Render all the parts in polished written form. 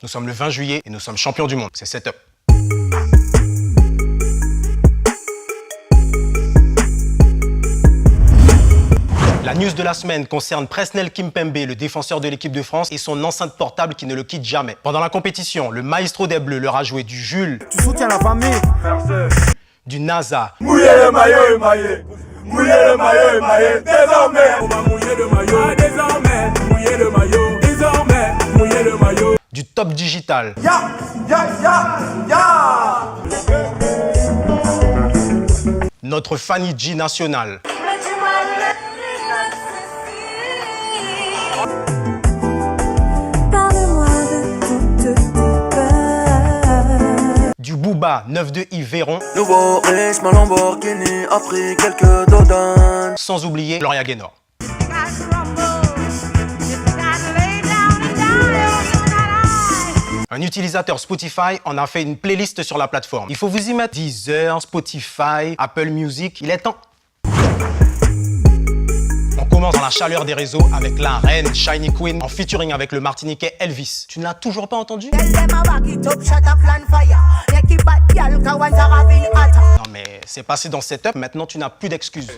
Nous sommes le 20 juillet et nous sommes champions du monde. C'est Setup. La news de la semaine concerne Presnel Kimpembe, le défenseur de l'équipe de France, et son enceinte portable qui ne le quitte jamais. Pendant la compétition, le maestro des Bleus leur a joué du Jules, tu soutiens la famille, du NASA, mouillez le maillot émaillé, mouillez le maillot émaillé, désormais. On va mouiller le maillot, désormais, mouiller le maillot, désormais, mouiller le maillot. Du Top Digital, notre Fanny G nationale, du Booba 9 Yves Véron, nouveau riche, ma Lamborghini a pris quelques dodans. sans oublier Gloria Gaynor. Un utilisateur Spotify en a fait une playlist sur la plateforme. Il faut vous y mettre. Deezer, Spotify, Apple Music, il est temps. On commence dans la chaleur des réseaux avec la reine Shiny Queen en featuring avec le Martiniquais Elvis. Tu ne l'as toujours pas entendu? Non mais c'est passé dans Setup, maintenant tu n'as plus d'excuses.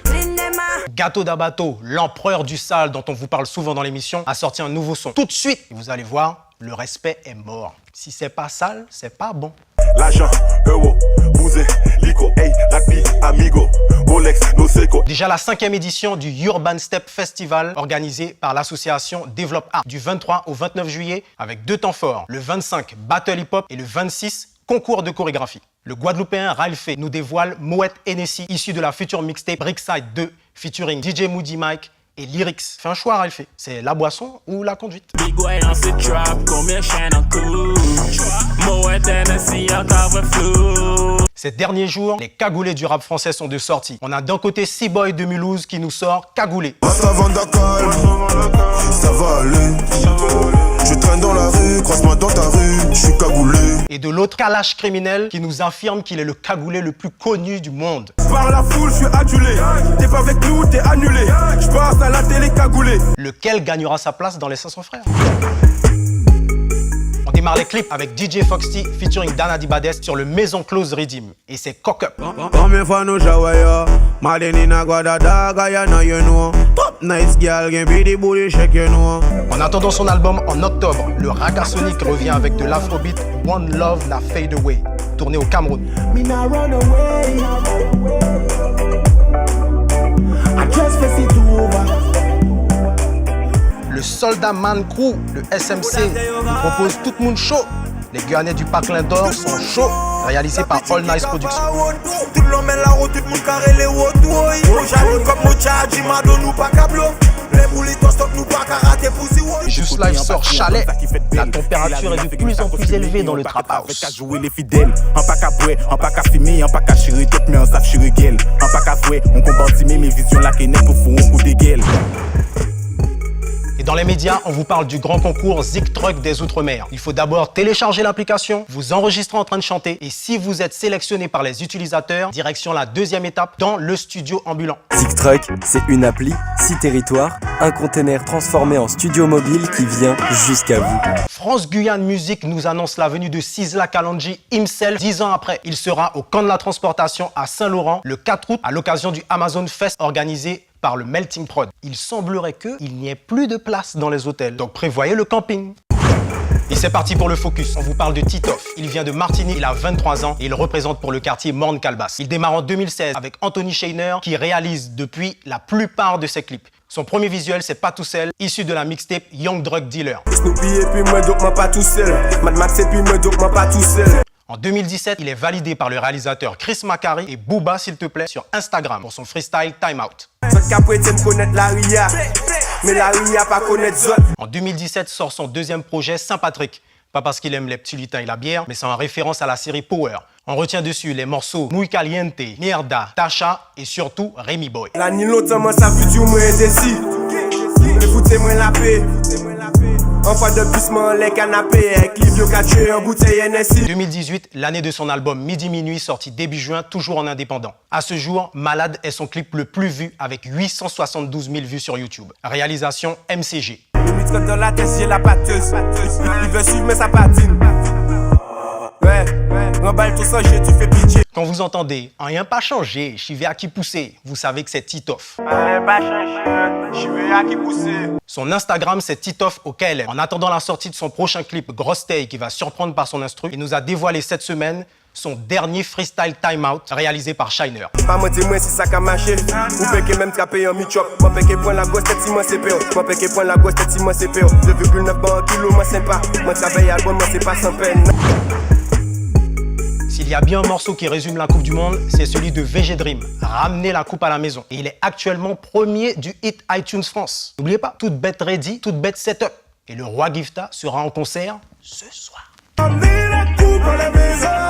Gato d'Abato, l'empereur du sale dont on vous parle souvent dans l'émission, a sorti un nouveau son. Tout de suite, et vous allez voir, le respect est mort. Si c'est pas sale, c'est pas bon. L'argent, euro, bousé, lico, hey, rugby, amigo, Rolex, Noseco. Déjà la 5e édition du Urban Step Festival organisé par l'association Développe Art du 23 au 29 juillet avec 2 temps forts. Le 25, Battle Hip Hop et le 26, concours de chorégraphie. Le Guadeloupéen Ralphé nous dévoile Moët Hennessy, issu de la future mixtape Brickside 2, featuring DJ Moody Mike et Lyrics. Fais un choix, Ralphé. C'est la boisson ou la conduite? Ces derniers jours, les cagoulés du rap français sont de sortie. On a d'un côté C-Boy de Mulhouse qui nous sort Cagoulé. Ça va aller. Je traîne dans la rue, croise-moi dans ta rue, je suis cagoulé. Et de l'autre, Kalash Criminel qui nous affirme qu'il est le cagoulé le plus connu du monde. Par la foule, je suis adulé. T'es pas avec nous, t'es annulé. Je passe à la télé cagoulé. Lequel gagnera sa place dans les 500 frères? On démarre les clips avec DJ Foxy featuring Dana Dibades sur le Maison Close Redeem. Et c'est Cock Up. En attendant son album en octobre, le Ragasonic revient avec de l'afrobeat One Love La Fade Away, tourné au Cameroun. Le Soldat Man Crew, le SMC, nous propose Tout le monde chaud. Les Guyanais du Parc Lindor sont chauds, réalisé par All Nice Productions. Just Life sort Chalet. La température est de plus en plus élevée dans le trap house. Et dans les médias, on vous parle du grand concours Zik Truck des Outre-mer. Il faut d'abord télécharger l'application, vous enregistrer en train de chanter et si vous êtes sélectionné par les utilisateurs, direction la 2e étape dans le studio ambulant. Zik Truck, c'est une appli, 6 territoires, un container transformé en studio mobile qui vient jusqu'à vous. France Guyane Music nous annonce la venue de Sizzla Kalonji himself 10 ans après. Il sera au camp de la transportation à Saint-Laurent le 4 août à l'occasion du Amazon Fest organisé par le Melting Prod. Il semblerait qu'il n'y ait plus de place dans les hôtels, donc prévoyez le camping. Et c'est parti pour le focus. On vous parle de Titoff. Il vient de Martinique, il a 23 ans et il représente pour le quartier Morne-Calbas. Il démarre en 2016 avec Anthony Shainer qui réalise depuis la plupart de ses clips. Son premier visuel, c'est Pas tout seul, issu de la mixtape Young Drug Dealer. En 2017, il est validé par le réalisateur Chris Macari et Booba, s'il te plaît, sur Instagram pour son freestyle Time Out. En 2017 sort son 2e projet Saint-Patrick. Pas parce qu'il aime les petits lutins et la bière, mais c'est en référence à la série Power. On retient dessus les morceaux Muy Caliente, Mierda, Tasha et surtout Rémi Boy. 2018, l'année de son album Midi Minuit sorti début juin, toujours en indépendant. À ce jour, Malade est son clip le plus vu avec 872 000 vues sur YouTube. Réalisation MCG. Limite comme dans la tête, j'ai la pâteuse. Il veut suivre mais ça patine. Ouais, remballe tout ça, tu fais pitié. Quand vous entendez « rien pas changé, j'y vais à qui pousser », vous savez que c'est Titoff. Pas changé, j'y vais à qui pousser. Son Instagram, c'est Titoff au KLM. En attendant la sortie de son prochain clip, Grosse Taille, qui va surprendre par son instru, il nous a dévoilé cette semaine son dernier freestyle Time Out réalisé par Shiner. Pas moi dis-moi si ça a marché. Ou péké même trapé en mi-chop. Moi péké point la gauche, tête si moi c'est péo. Moi péké point la gauche, tête si moi c'est péo. 2,9 ban kilo, moi c'est pas. Moi travaille album, moi c'est pas sans peine. S'il y a bien un morceau qui résume la Coupe du Monde, c'est celui de VG Dream, Ramener la coupe à la maison. Et il est actuellement premier du hit iTunes France. N'oubliez pas, toute bête ready, toute bête setup. Et le roi Gifta sera en concert ce soir. Ramener la coupe à la maison.